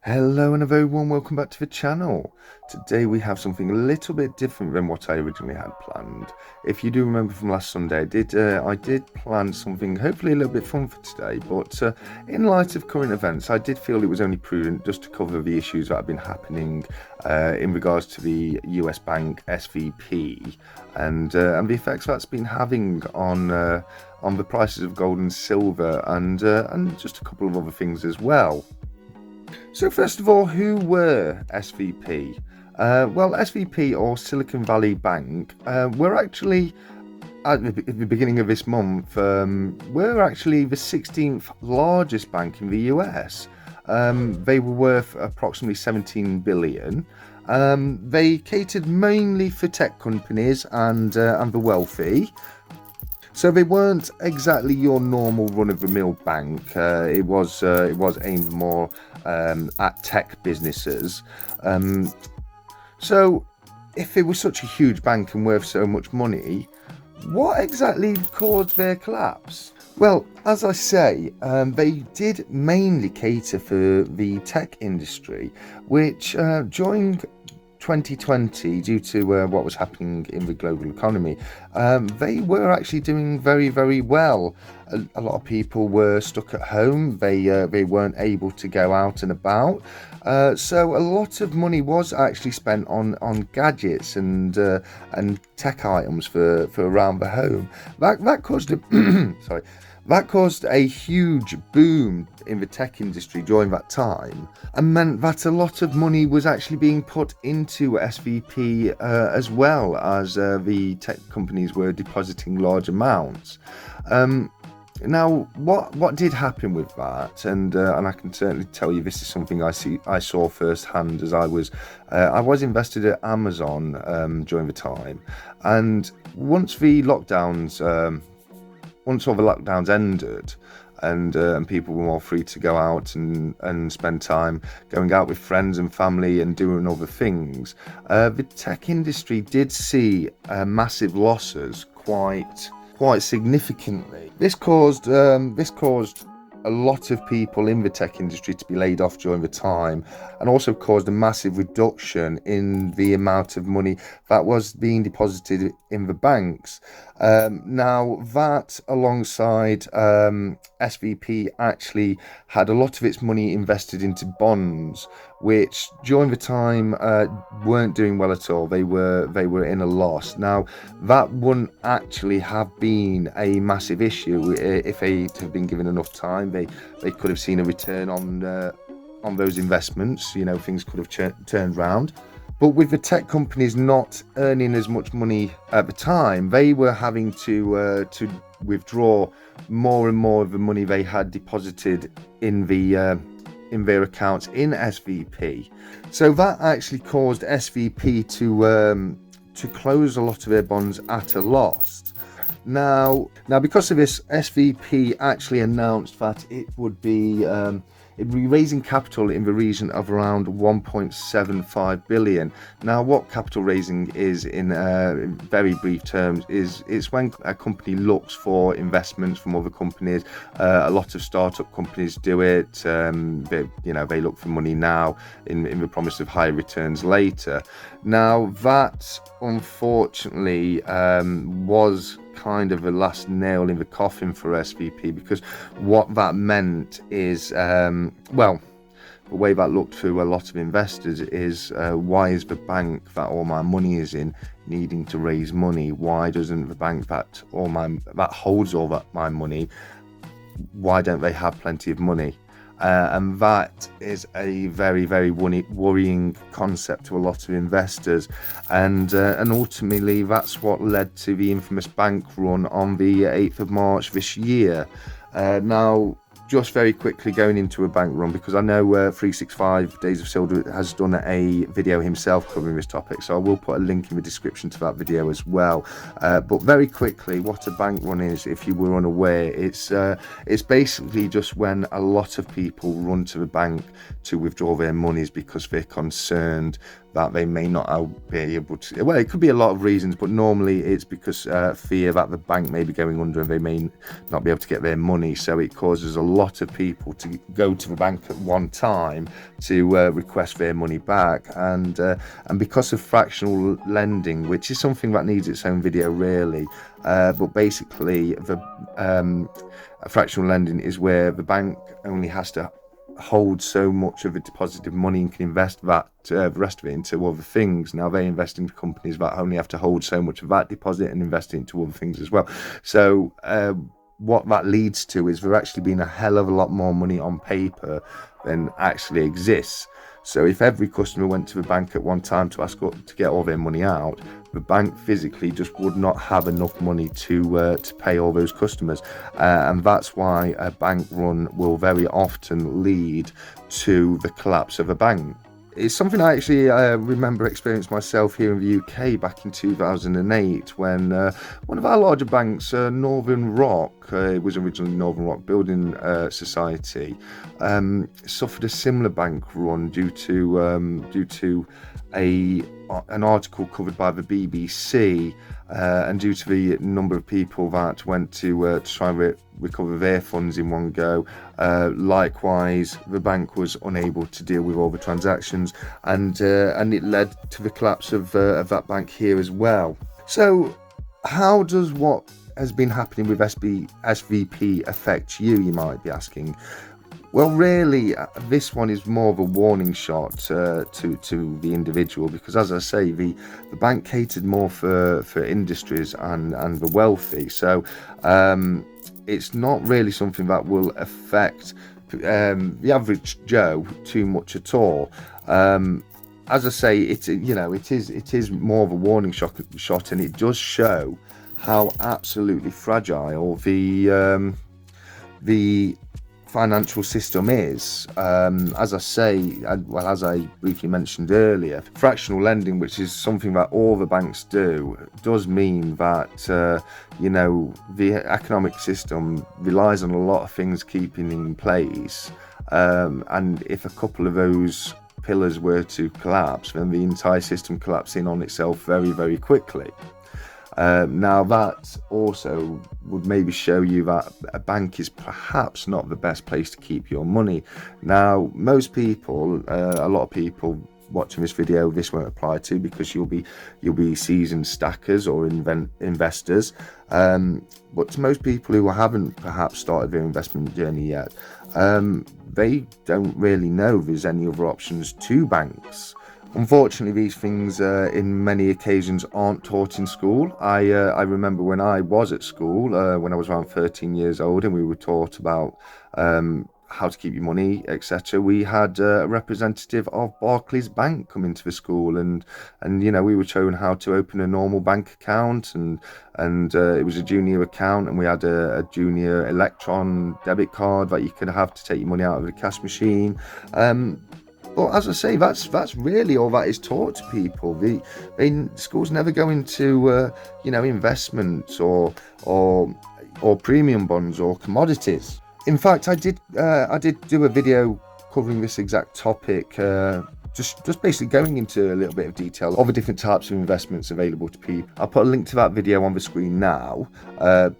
Hello and a very warm welcome back to the channel. Today we have something a little bit different than what I originally had planned. If you do remember from last Sunday, I did plan something hopefully a little bit fun for today, but in light of current events, I did feel it was only prudent just to cover the issues that have been happening in regards to the US bank SVB and the effects that's been having on the prices of gold and silver and just a couple of other things as well. So first of all, who were SVP? Well, SVP or Silicon Valley Bank were actually at the beginning of this month. Were actually the 16th largest bank in the US. They were worth approximately 17 billion. They catered mainly for tech companies and the wealthy. So they weren't exactly your normal run-of-the-mill bank. It was aimed more at tech businesses. So if it was such a huge bank and worth so much money, what exactly caused their collapse? Well, as I say, they did mainly cater for the tech industry, which during 2020, due to what was happening in the global economy, they were actually doing very, very well. A lot of people were stuck at home. They weren't able to go out and about. So a lot of money was actually spent on gadgets and tech items for around the home. That caused a sorry. That caused a huge boom in the tech industry during that time and meant that a lot of money was actually being put into SVP as well as the tech companies were depositing large amounts. Now, what did happen with that, and I can certainly tell you this is something I saw firsthand as I was invested at Amazon during the time, and once all the lockdowns ended and people were more free to go out and spend time going out with friends and family and doing other things, the tech industry did see massive losses quite significantly. This caused a lot of people in the tech industry to be laid off during the time, and also caused a massive reduction in the amount of money that was being deposited in the banks. Now that alongside SVP actually had a lot of its money invested into bonds, which during the time weren't doing well at all. They were in a loss. Now that wouldn't actually have been a massive issue if they had been given enough time. They could have seen a return on those investments. You know, things could have turned round. But with the tech companies not earning as much money at the time, they were having to withdraw more and more of the money they had deposited in their accounts in SVP. So that actually caused SVP to close a lot of their bonds at a loss. Now because of this, SVP actually announced that it would be raising capital in the region of around 1.75 billion. Now, what capital raising is in very brief terms is when a company looks for investments from other companies. A lot of startup companies do it. They look for money now in the promise of higher returns later. Now, that unfortunately was kind of the last nail in the coffin for SVP, because what that meant is, the way that looked to a lot of investors is, why is the bank that all my money is in needing to raise money? Why doesn't the bank that holds all that my money, why don't they have plenty of money? And that is a very, very worrying concept to a lot of investors, and ultimately that's what led to the infamous bank run on the 8th of March this year. Now, just very quickly going into a bank run, because I know 365 Days of Silver has done a video himself covering this topic, so I will put a link in the description to that video as well. But very quickly, what a bank run is, if you were unaware, it's basically just when a lot of people run to the bank to withdraw their monies because they're concerned that they may not be able to. Well, it could be a lot of reasons, but normally it's because fear that the bank may be going under and they may not be able to get their money. So it causes a lot of people to go to the bank at one time to request their money back. And because of fractional lending, which is something that needs its own video really, but basically the fractional lending is where the bank only has to hold so much of a deposit of money and can invest that the rest of it into other things. Now they invest into companies that only have to hold so much of that deposit and invest it into other things as well. So what that leads to is there actually being a hell of a lot more money on paper than actually exists. So if every customer went to the bank at one time to ask to get all their money out, the bank physically just would not have enough money to pay all those customers, and that's why a bank run will very often lead to the collapse of a bank. It's something I actually remember experienced myself here in the UK back in 2008 when one of our larger banks, Northern Rock, it was originally Northern Rock Building Society, suffered a similar bank run due to an article covered by the BBC, and due to the number of people that went to try and recover their funds in one go. Likewise, the bank was unable to deal with all the transactions, and it led to the collapse of that bank here as well. So how does what has been happening with SVP affect you might be asking? Well, really, this one is more of a warning shot to the individual, because, as I say, the bank catered more for industries and the wealthy. So it's not really something that will affect the average Joe too much at all. As I say, it is more of a warning shot, and it does show how absolutely fragile the financial system is. As I say, as I briefly mentioned earlier, fractional lending, which is something that all the banks do, does mean that the economic system relies on a lot of things keeping in place, and if a couple of those pillars were to collapse, then the entire system collapses in on itself very, very quickly. Now that also would maybe show you that a bank is perhaps not the best place to keep your money. Now, most people, a lot of people watching this video, this won't apply to, because you'll be seasoned stackers or investors. But to most people who haven't perhaps started their investment journey yet, they don't really know there's any other options to banks. Unfortunately, these things in many occasions aren't taught in school. I remember when I was at school, when I was around 13 years old, and we were taught about how to keep your money, etc. We had a representative of Barclays Bank come into the school, and we were shown how to open a normal bank account, and it was a junior account, and we had a junior electron debit card that you could have to take your money out of the cash machine. But as I say, that's really all that is taught to people. Schools never go into investments or premium bonds or commodities. In fact, I did do a video covering this exact topic, just basically going into a little bit of detail of the different types of investments available to people. I'll put a link to that video on the screen now.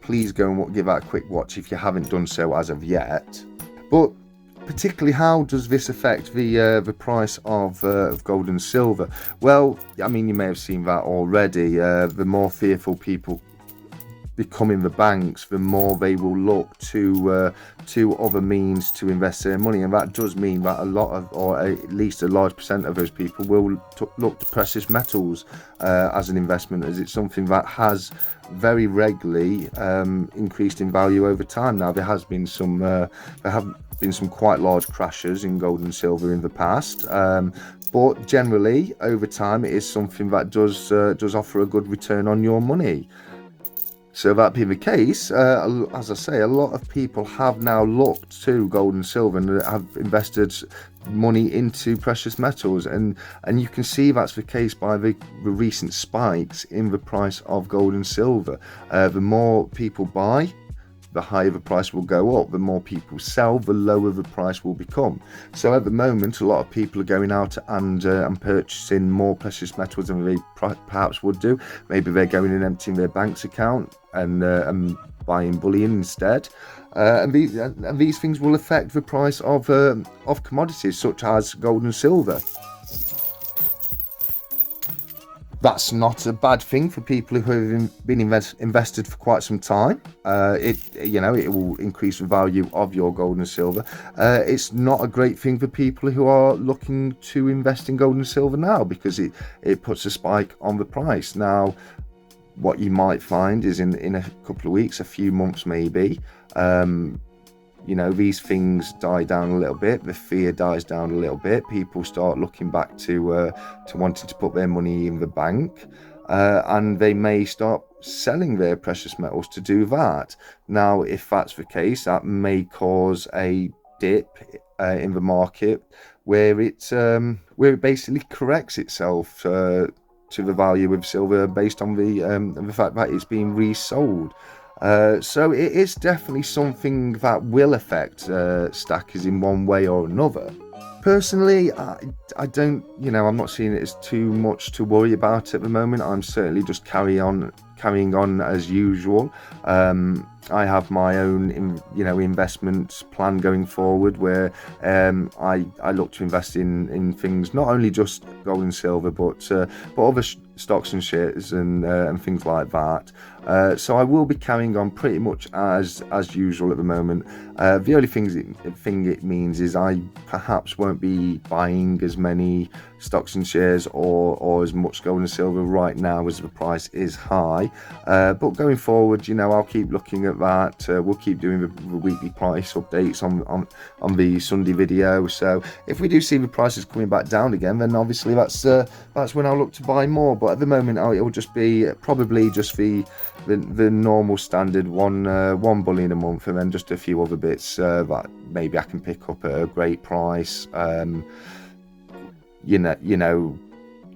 Please go and give that a quick watch if you haven't done so as of yet. But particularly, how does this affect the price of gold and silver? Well, I mean, you may have seen that already. The more fearful people become in the banks, the more they will look to other means to invest their money, and that does mean that a lot of, or at least a large percent of those people, will look to precious metals as an investment, as it's something that has very regularly increased in value over time. Now, there have been some quite large crashes in gold and silver in the past, but generally over time it is something that does offer a good return on your money. So that being the case, as I say, a lot of people have now looked to gold and silver and have invested money into precious metals, and you can see that's the case by the recent spikes in the price of gold and silver. The more people buy, the higher the price will go up. The more people sell, the lower the price will become. So at the moment, a lot of people are going out and purchasing more precious metals than they perhaps would do. Maybe they're going and emptying their bank's account and buying bullion instead. And these things will affect the price of commodities such as gold and silver. That's not a bad thing for people who have been invested for quite some time. It will increase the value of your gold and silver. It's not a great thing for people who are looking to invest in gold and silver now, because it puts a spike on the price. Now, what you might find is in a couple of weeks, a few months maybe, these things die down a little bit, the fear dies down a little bit, people start looking back to wanting to put their money in the bank, and they may start selling their precious metals to do that. Now, if that's the case, that may cause a dip in the market where it basically corrects itself to the value of silver based on the fact that it's being resold. So it is definitely something that will affect stackers in one way or another. Personally, I don't, I'm not seeing it as too much to worry about at the moment. I'm certainly just carrying on as usual. I have my own, investment plan going forward, where I look to invest in things, not only just gold and silver, but other stocks and shares and things like that. So I will be carrying on pretty much as usual at the moment. The only thing it means is I perhaps won't be buying as many stocks and shares or as much gold and silver right now as the price is high. But going forward, I'll keep looking at that. We'll keep doing the weekly price updates on the Sunday video. So if we do see the prices coming back down again, then obviously that's when I'll look to buy more. But at the moment, it will just be probably just the normal standard one bullion a month, and then just a few other bits that maybe I can pick up at a great price.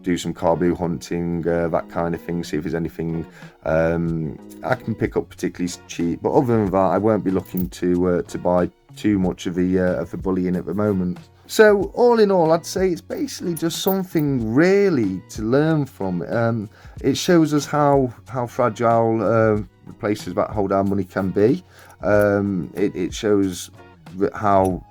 Do some car blue hunting, that kind of thing, see if there's anything I can pick up particularly cheap. But other than that, I won't be looking to buy too much of the bullion at the moment. So all in all, I'd say it's basically just something really to learn from. It shows us how fragile the places that hold our money can be. It shows how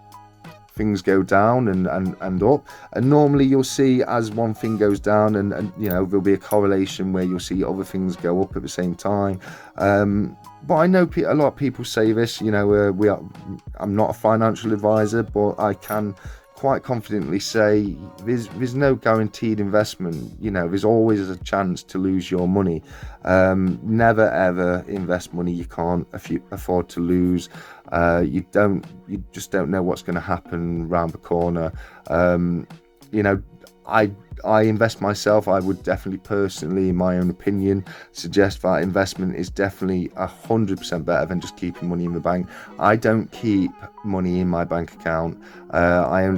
things go down and up, and normally you'll see as one thing goes down and there'll be a correlation where you'll see other things go up at the same time. But I know a lot of people say this, I'm not a financial advisor, but I can quite confidently say there's no guaranteed investment. There's always a chance to lose your money. Never ever invest money you can't afford to lose. You just don't know what's going to happen around the corner. I invest myself. I would definitely personally, in my own opinion, suggest that investment is definitely 100% better than just keeping money in the bank. I don't keep money in my bank account. I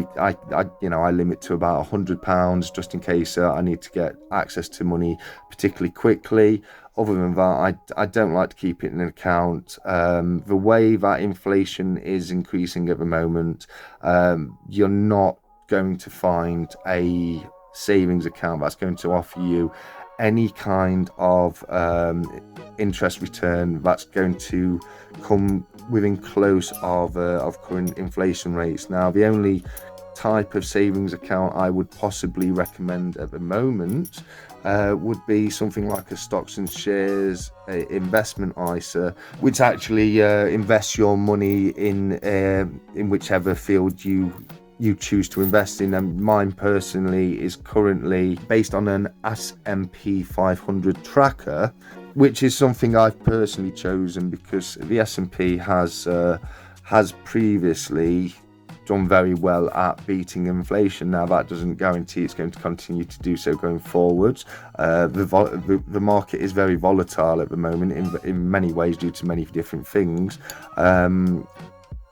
limit to about £100 just in case I need to get access to money particularly quickly. Other than that, I don't like to keep it in an account. The way that inflation is increasing at the moment, you're not going to find a savings account that's going to offer you any kind of interest return that's going to come within close of current inflation rates. Now, the only type of savings account I would possibly recommend at the moment would be something like a stocks and shares investment ISA, which actually invests your money in whichever field you choose to invest in. And mine personally is currently based on an S&P 500 tracker, which is something I've personally chosen because the S&P has previously done very well at beating inflation. Now, that doesn't guarantee it's going to continue to do so going forwards. The market is very volatile at the moment in many ways due to many different things.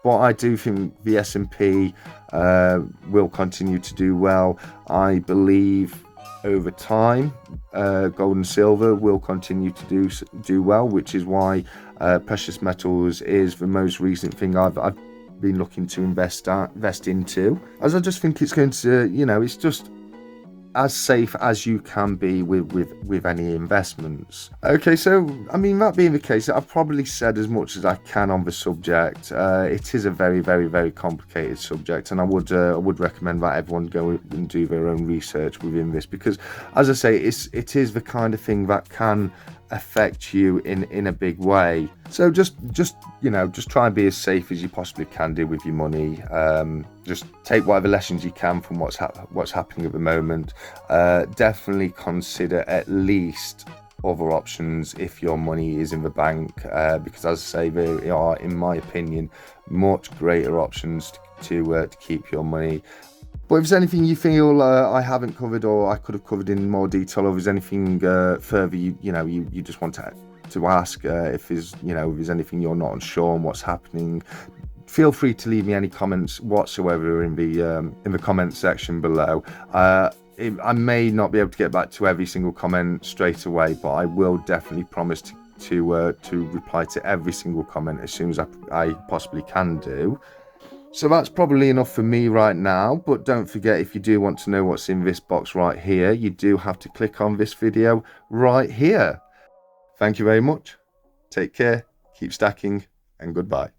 But I do think the S&P will continue to do well. I believe over time, gold and silver will continue to do well, which is why Precious metals is the most recent thing I've been looking to invest into, as I just think it's going to, it's just as safe as you can be with any investments. Okay, so I mean, that being the case, I've probably said as much as I can on the subject. It is a very, very, very complicated subject, and I would recommend that everyone go and do their own research within this, because, as I say, it is the kind of thing that can affect you in a big way. So just try and be as safe as you possibly can do with your money. Just take whatever lessons you can from what's happening at the moment. Definitely consider at least other options if your money is in the bank, because, as I say, there are, in my opinion, much greater options to keep your money. But if there's anything you feel I haven't covered, or I could have covered in more detail, or if there's anything further you just want to ask, if there's anything you're not unsure on what's happening, feel free to leave me any comments whatsoever in the comment section below. I may not be able to get back to every single comment straight away, but I will definitely promise to reply to every single comment as soon as I possibly can do. So that's probably enough for me right now, but don't forget, if you do want to know what's in this box right here, you do have to click on this video right here. Thank you very much. Take care, keep stacking, and goodbye.